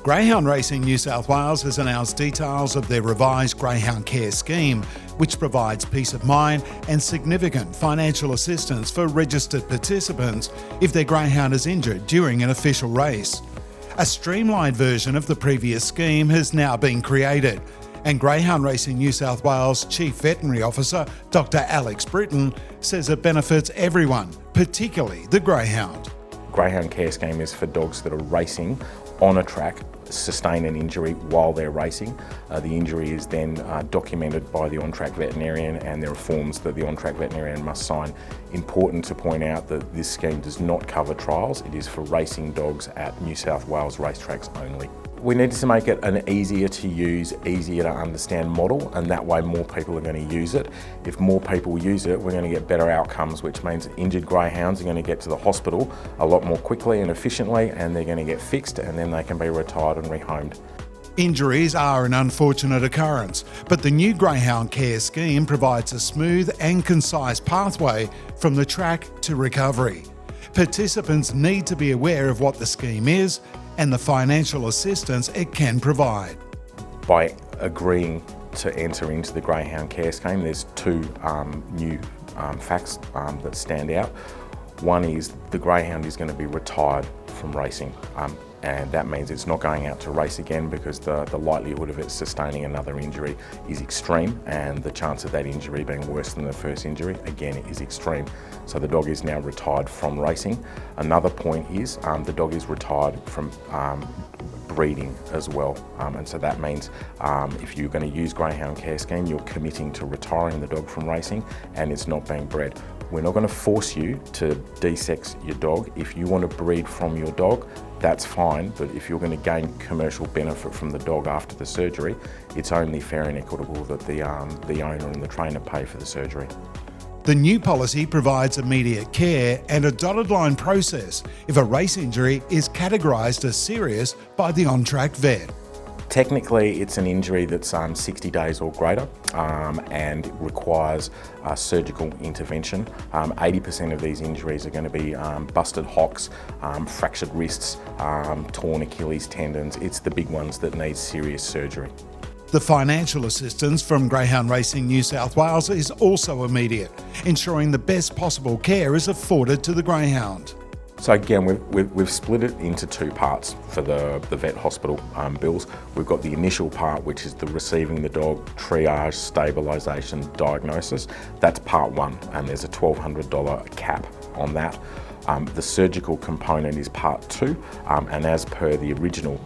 Greyhound Racing New South Wales has announced details of their revised Greyhound Care Scheme, which provides peace of mind and significant financial assistance for registered participants if their greyhound is injured during an official race. A streamlined version of the previous scheme has now been created, and Greyhound Racing New South Wales Chief Veterinary Officer Dr. Alex Brittan says it benefits everyone, particularly the greyhound. Greyhound Care Scheme is for dogs that are racing on a track, sustain an injury while they're racing. The injury is then documented by the on-track veterinarian, and there are forms that the on-track veterinarian must sign. Important to point out that this scheme does not cover trials. It is for racing dogs at New South Wales racetracks only. We needed to make it an easier to use, easier to understand model, and that way more people are going to use it. If more people use it, we're going to get better outcomes, which means injured greyhounds are going to get to the hospital a lot more quickly and efficiently, and they're going to get fixed, and then they can be retired and rehomed. Injuries are an unfortunate occurrence, but the new Greyhound Care Scheme provides a smooth and concise pathway from the track to recovery. Participants need to be aware of what the scheme is and the financial assistance it can provide. By agreeing to enter into the Greyhound Care Scheme, there's two new facts that stand out. One is the greyhound is going to be retired from racing, and that means it's not going out to race again, because the likelihood of it sustaining another injury is extreme, and the chance of that injury being worse than the first injury, again, is extreme. So the dog is now retired from racing. Another point is the dog is retired from breeding as well, and so that means if you're going to use Greyhound Care Scheme, you're committing to retiring the dog from racing, and it's not being bred. We're not going to force you to de-sex your dog. If you want to breed from your dog, that's fine, but if you're going to gain commercial benefit from the dog after the surgery, it's only fair and equitable that the owner and the trainer pay for the surgery. The new policy provides immediate care and a dotted line process if a race injury is categorised as serious by the on-track vet. Technically, it's an injury that's 60 days or greater and requires surgical intervention. 80% of these injuries are going to be busted hocks, fractured wrists, torn Achilles tendons. It's the big ones that need serious surgery. The financial assistance from Greyhound Racing New South Wales is also immediate, ensuring the best possible care is afforded to the greyhound. So again, we've split it into two parts for the vet hospital bills. We've got the initial part, which is the receiving the dog, triage, stabilisation, diagnosis. That's part one, and there's a $1,200 cap on that. The surgical component is part two, and as per the original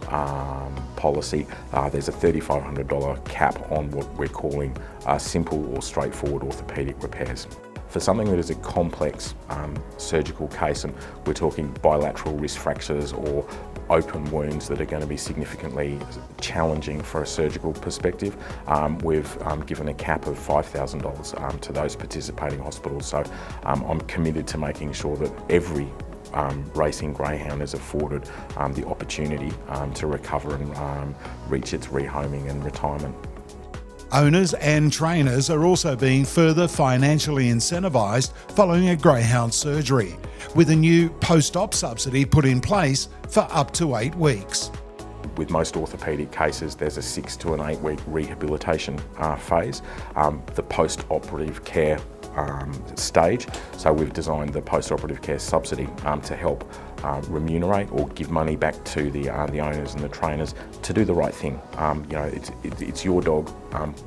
policy, there's a $3,500 cap on what we're calling simple or straightforward orthopaedic repairs. For something that is a complex surgical case, and we're talking bilateral wrist fractures or open wounds that are going to be significantly challenging for a surgical perspective, we've given a cap of $5,000 to those participating hospitals. So I'm committed to making sure that every racing greyhound is afforded the opportunity to recover and reach its rehoming and retirement. Owners and trainers are also being further financially incentivised following a greyhound surgery, with a new post-op subsidy put in place for up to 8 weeks. With most orthopaedic cases, there's a 6 to an 8 week rehabilitation phase. The post-operative care stage, so we've designed the post-operative care subsidy to help remunerate or give money back to the owners and the trainers to do the right thing. It's your dog.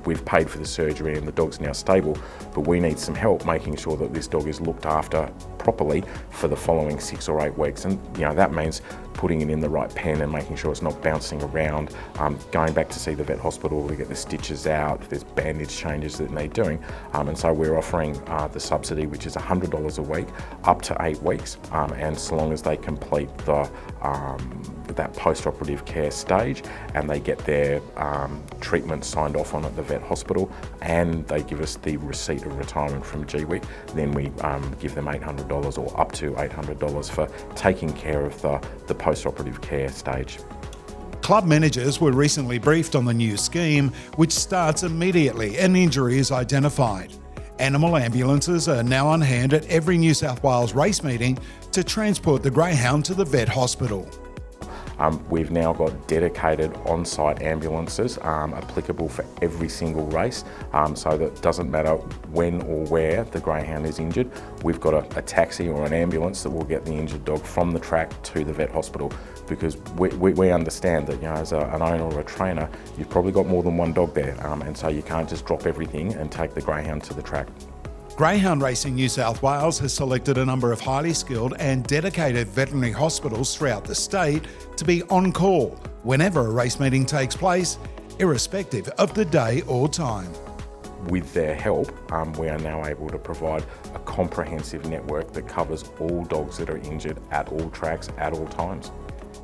We've paid for the surgery and the dog's now stable, but we need some help making sure that this dog is looked after properly for the following 6 or 8 weeks. And that means putting it in the right pen and making sure it's not bouncing around, going back to see the vet hospital to get the stitches out, if there's bandage changes that need doing. And so we're offering the subsidy, which is $100 a week, up to 8 weeks, and so long as they complete that post-operative care stage and they get their treatment signed off on at the vet hospital, and they give us the receipt of retirement from GWIC, then we give them $800 or up to $800 for taking care of the post-operative care stage. Club managers were recently briefed on the new scheme, which starts immediately an injury is identified. Animal ambulances are now on hand at every New South Wales race meeting to transport the greyhound to the vet hospital. We've now got dedicated on-site ambulances applicable for every single race, so that it doesn't matter when or where the greyhound is injured. We've got a taxi or an ambulance that will get the injured dog from the track to the vet hospital, because we understand that, as an owner or a trainer, you've probably got more than one dog there, and so you can't just drop everything and take the greyhound to the track. Greyhound Racing New South Wales has selected a number of highly skilled and dedicated veterinary hospitals throughout the state to be on call whenever a race meeting takes place, irrespective of the day or time. With their help, we are now able to provide a comprehensive network that covers all dogs that are injured at all tracks at all times.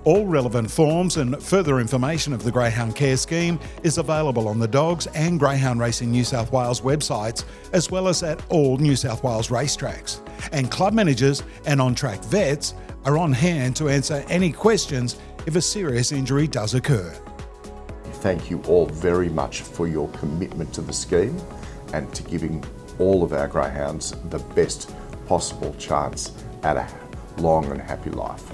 All relevant forms and further information of the Greyhound Care Scheme is available on the Dogs and Greyhound Racing New South Wales websites, as well as at all New South Wales racetracks. And club managers and on-track vets are on hand to answer any questions if a serious injury does occur. Thank you all very much for your commitment to the scheme and to giving all of our greyhounds the best possible chance at a long and happy life.